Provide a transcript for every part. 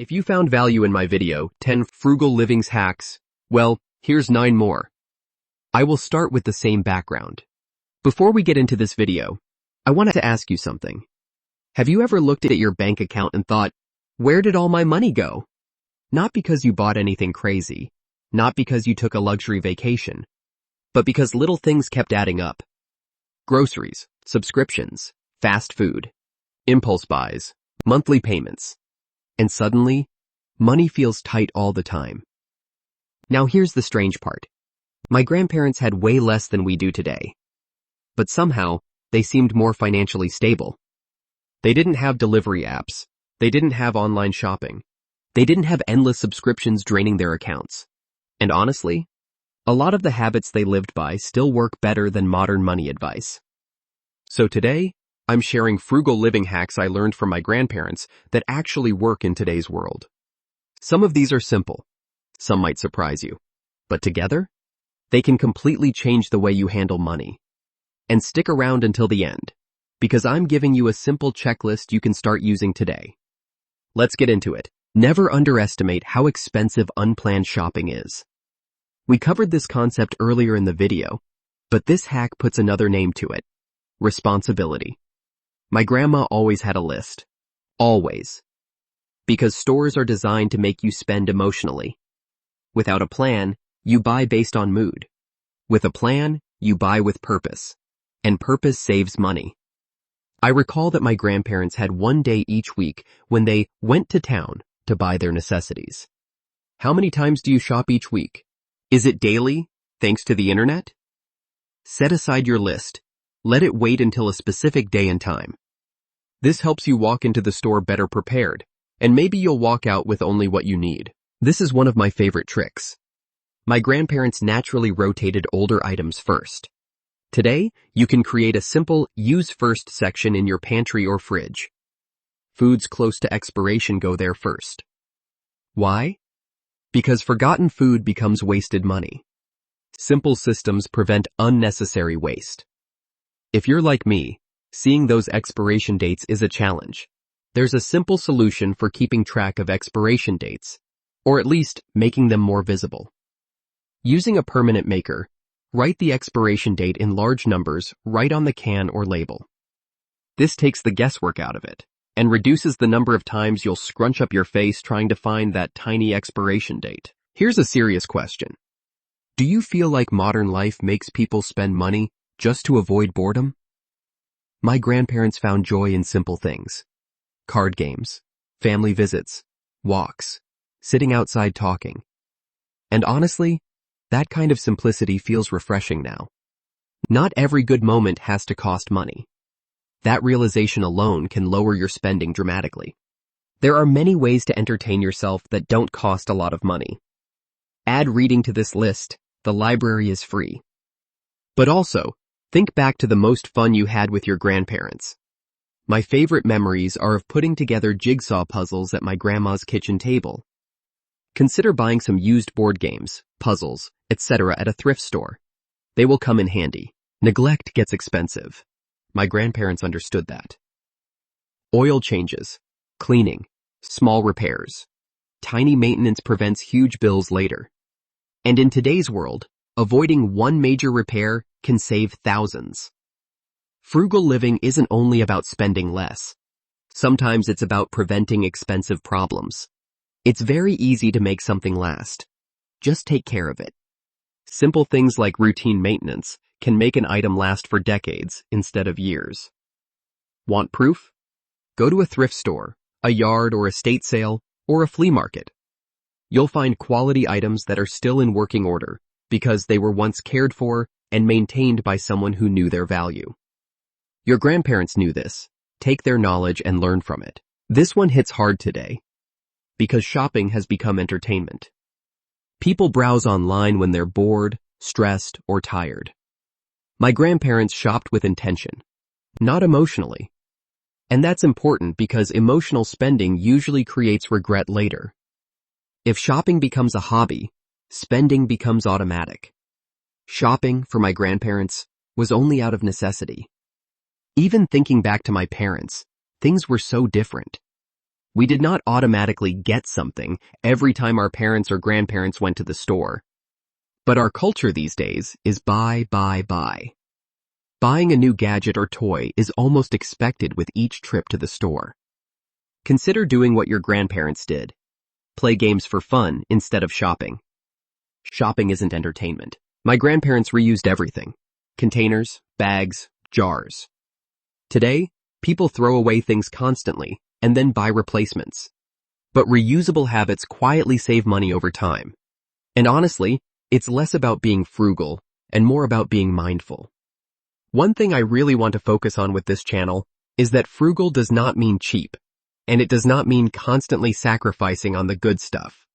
If you found value in my video, 10 Frugal Living's hacks, well, here's 9 more. I will start with the same background. Before we get into this video, I wanted to ask you something. Have you ever looked at your bank account and thought, where did all my money go? Not because you bought anything crazy, not because you took a luxury vacation, but because little things kept adding up. Groceries, subscriptions, fast food, impulse buys, monthly payments. And suddenly, money feels tight all the time. Now here's the strange part. My grandparents had way less than we do today. But somehow, they seemed more financially stable. They didn't have delivery apps. They didn't have online shopping. They didn't have endless subscriptions draining their accounts. And honestly, a lot of the habits they lived by still work better than modern money advice. So today, I'm sharing frugal living hacks I learned from my grandparents that actually work in today's world. Some of these are simple. Some might surprise you. But together, they can completely change the way you handle money. And stick around until the end, because I'm giving you a simple checklist you can start using today. Let's get into it. Never underestimate how expensive unplanned shopping is. We covered this concept earlier in the video, but this hack puts another name to it. Responsibility. My grandma always had a list. Always. Because stores are designed to make you spend emotionally. Without a plan, you buy based on mood. With a plan, you buy with purpose. And purpose saves money. I recall that my grandparents had one day each week when they went to town to buy their necessities. How many times do you shop each week? Is it daily, thanks to the internet? Set aside your list. Let it wait until a specific day and time. This helps you walk into the store better prepared, and maybe you'll walk out with only what you need. This is one of my favorite tricks. My grandparents naturally rotated older items first. Today, you can create a simple use first section in your pantry or fridge. Foods close to expiration go there first. Why? Because forgotten food becomes wasted money. Simple systems prevent unnecessary waste. If you're like me, seeing those expiration dates is a challenge. There's a simple solution for keeping track of expiration dates, or at least making them more visible. Using a permanent marker, write the expiration date in large numbers right on the can or label. This takes the guesswork out of it, and reduces the number of times you'll scrunch up your face trying to find that tiny expiration date. Here's a serious question. Do you feel like modern life makes people spend money just to avoid boredom? My grandparents found joy in simple things. Card games, family visits, walks, sitting outside talking. And honestly, that kind of simplicity feels refreshing now. Not every good moment has to cost money. That realization alone can lower your spending dramatically. There are many ways to entertain yourself that don't cost a lot of money. Add reading to this list. The library is free. But also, think back to the most fun you had with your grandparents. My favorite memories are of putting together jigsaw puzzles at my grandma's kitchen table. Consider buying some used board games, puzzles, etc. at a thrift store. They will come in handy. Neglect gets expensive. My grandparents understood that. Oil changes, cleaning, small repairs. Tiny maintenance prevents huge bills later. And in today's world, avoiding one major repair can save thousands. Frugal living isn't only about spending less. Sometimes it's about preventing expensive problems. It's very easy to make something last. Just take care of it. Simple things like routine maintenance can make an item last for decades instead of years. Want proof? Go to a thrift store, a yard or estate sale, or a flea market. You'll find quality items that are still in working order because they were once cared for and maintained by someone who knew their value. Your grandparents knew this. Take their knowledge and learn from it. This one hits hard today because shopping has become entertainment. People browse online when they're bored, stressed, or tired. My grandparents shopped with intention, not emotionally. And that's important because emotional spending usually creates regret later. If shopping becomes a hobby, spending becomes automatic. Shopping, for my grandparents, was only out of necessity. Even thinking back to my parents, things were so different. We did not automatically get something every time our parents or grandparents went to the store. But our culture these days is buy, buy, buy. Buying a new gadget or toy is almost expected with each trip to the store. Consider doing what your grandparents did. Play games for fun instead of shopping. Shopping isn't entertainment. My grandparents reused everything. Containers, bags, jars. Today, people throw away things constantly and then buy replacements. But reusable habits quietly save money over time. And honestly, it's less about being frugal and more about being mindful. One thing I really want to focus on with this channel is that frugal does not mean cheap, and it does not mean constantly sacrificing on the good stuff.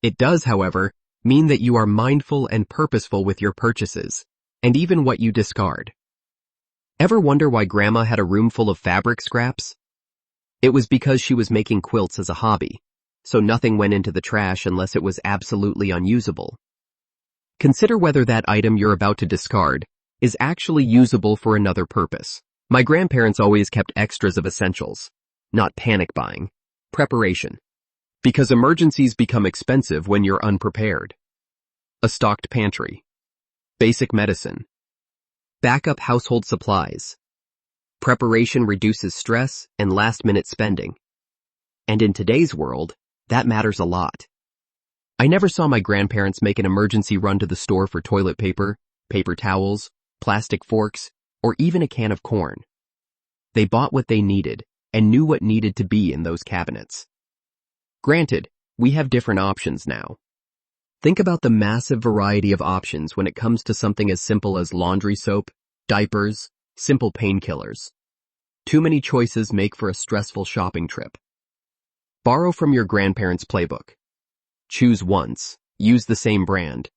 It does, however, mean that you are mindful and purposeful with your purchases, and even what you discard. Ever wonder why Grandma had a room full of fabric scraps? It was because she was making quilts as a hobby, so nothing went into the trash unless it was absolutely unusable. Consider whether that item you're about to discard is actually usable for another purpose. My grandparents always kept extras of essentials, not panic buying, preparation, because emergencies become expensive when you're unprepared. A stocked pantry, basic medicine, backup household supplies. Preparation reduces stress and last-minute spending. And in today's world, that matters a lot. I never saw my grandparents make an emergency run to the store for toilet paper, paper towels, plastic forks, or even a can of corn. They bought what they needed and knew what needed to be in those cabinets. Granted, we have different options now. Think about the massive variety of options when it comes to something as simple as laundry soap, diapers, simple painkillers. Too many choices make for a stressful shopping trip. Borrow from your grandparents' playbook. Choose once, use the same brand,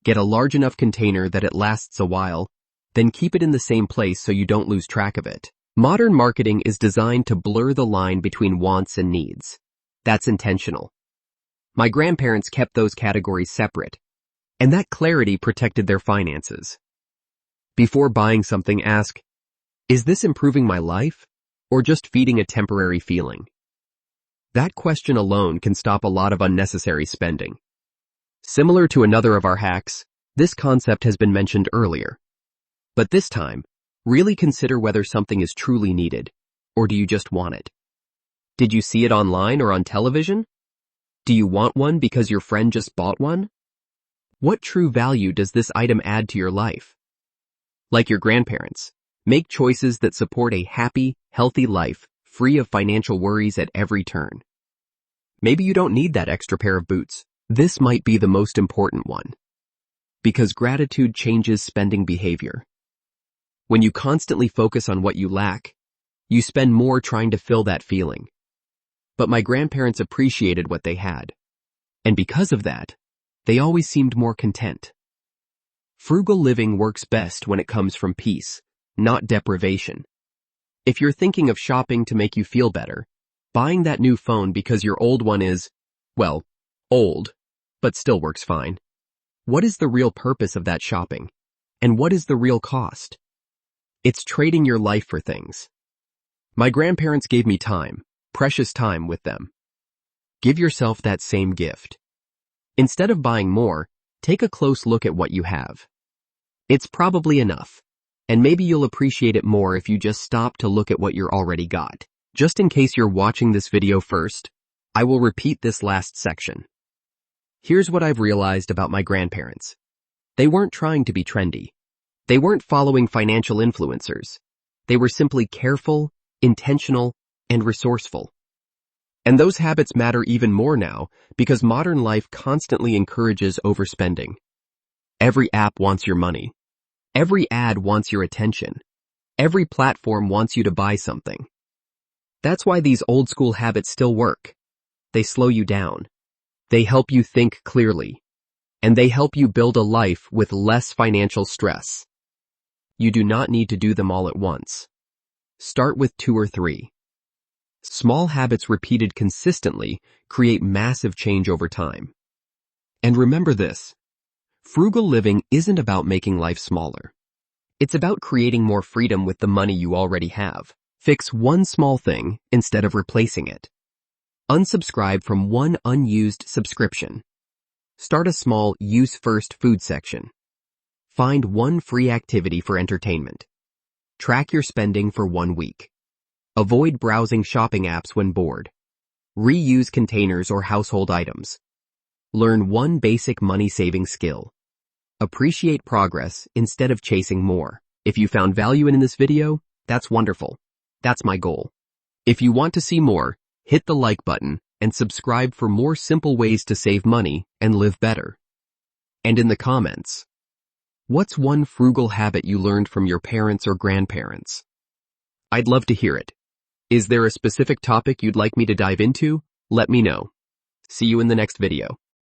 get a large enough container that it lasts a while, then keep it in the same place so you don't lose track of it. Modern marketing is designed to blur the line between wants and needs. That's intentional. My grandparents kept those categories separate, and that clarity protected their finances. Before buying something, ask, is this improving my life, or just feeding a temporary feeling? That question alone can stop a lot of unnecessary spending. Similar to another of our hacks, this concept has been mentioned earlier. But this time, really consider whether something is truly needed, or do you just want it? Did you see it online or on television? Do you want one because your friend just bought one? What true value does this item add to your life? Like your grandparents, make choices that support a happy, healthy life, free of financial worries at every turn. Maybe you don't need that extra pair of boots. This might be the most important one. Because gratitude changes spending behavior. When you constantly focus on what you lack, you spend more trying to fill that feeling. But my grandparents appreciated what they had. And because of that, they always seemed more content. Frugal living works best when it comes from peace, not deprivation. If you're thinking of shopping to make you feel better, buying that new phone because your old one is, well, old, but still works fine. What is the real purpose of that shopping? And what is the real cost? It's trading your life for things. My grandparents gave me time, precious time with them. Give yourself that same gift. Instead of buying more, take a close look at what you have. It's probably enough, and maybe you'll appreciate it more if you just stop to look at what you're already got. Just in case you're watching this video first, I will repeat this last section. Here's what I've realized about my grandparents. They weren't trying to be trendy. They weren't following financial influencers. They were simply careful, intentional, and resourceful. And those habits matter even more now because modern life constantly encourages overspending. Every app wants your money. Every ad wants your attention. Every platform wants you to buy something. That's why these old school habits still work. They slow you down. They help you think clearly. And they help you build a life with less financial stress. You do not need to do them all at once. Start with 2 or 3. Small habits repeated consistently create massive change over time. And remember this, frugal living isn't about making life smaller. It's about creating more freedom with the money you already have. Fix one small thing instead of replacing it. Unsubscribe from one unused subscription. Start a small use-first food section. Find one free activity for entertainment. Track your spending for 1 week. Avoid browsing shopping apps when bored. Reuse containers or household items. Learn one basic money-saving skill. Appreciate progress instead of chasing more. If you found value in this video, that's wonderful. That's my goal. If you want to see more, hit the like button and subscribe for more simple ways to save money and live better. And in the comments, what's one frugal habit you learned from your parents or grandparents? I'd love to hear it. Is there a specific topic you'd like me to dive into? Let me know. See you in the next video.